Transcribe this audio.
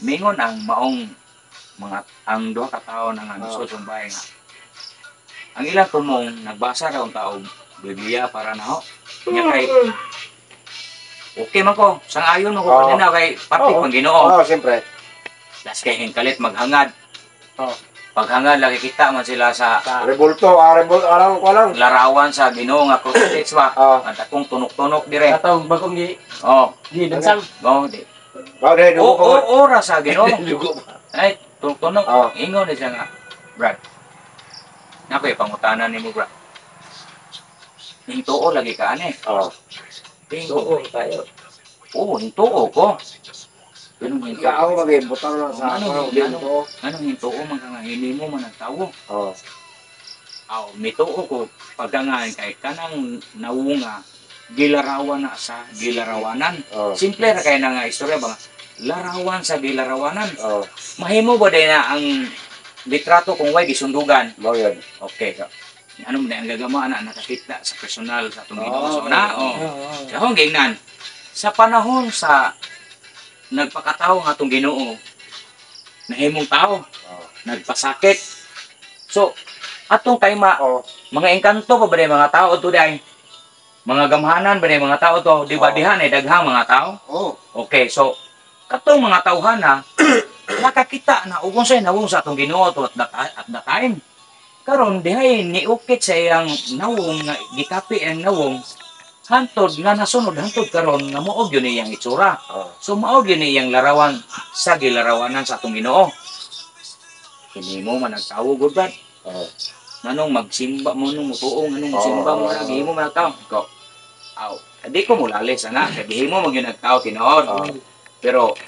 mingon ang maong mga ang duha ka tawo nang nagsusumbay nga. Ang ilang tumong nagbasa raw ang tao Biblia para na ho. Nya kay okay man ko, sang-ayon mo ko kanina kay pati pang Ginoo. Oo, siyempre. Das kay hingkalit maghangad. Oo. Paghangad lagi kita man sila sa Rebulto, arang ko lang. larawan sa Ginoo nga crucifix ba. At akong tunok-tunok dire. Katong bagong Gidansang. Di. Bagay, dugo pa. Ora sa Ginoo. Dugo pa. Ay, tunok-tunok. Ingon ni siya nga, Brad. Nakoy pangutanan nimo, Brad. Hintuo lagi ka ani. Oo, tayo. Oo, hintuo ko. Ganun hintuo. Ikaw mag-ibutang lang sa Anong hintuo man ka nga hindi mo man nagtawo. Mituo ko pagkangan kay kanang nawunga gilarawan na sa gilarawanan. Simple ra kay na nga istorya ba? Larawan sa gilarawanan. Mahimo ba din na ang litrato kung way gisundugan? Yan. Okay. Ano mo na ang gagamaan na nakakita sa personal sa itong Ginoo na? Sa hong gingnan, sa panahon sa nagpakatao nga itong Ginoo, nahimong tao, nagpasakit. So, atong kay mga engkanto pa ba rin mga tao ito dahil? Mga gamhanan ba rin mga tao to? Di ba dihan eh, daghang mga tao? Okay, so, katong mga tauhan na, nakakita na kung sa'yo nawong sa itong Ginoo to at the time. Karon dihay niukit sa iyang nawong nga gikapi ang nawong hantod nga nasunod hantod karon nga maog yun iyang itsura. So maog yun iyang larawan sa gilarawanan sa atong Ginoo. Kini mo man nagtawo gud ba? Nanong magsimba mo nung mutuong anong simba mo na gihimo man nagtawo. Ko. Di ko mulalis ana kay gihimo mag yun nagtawo tinuod. Pero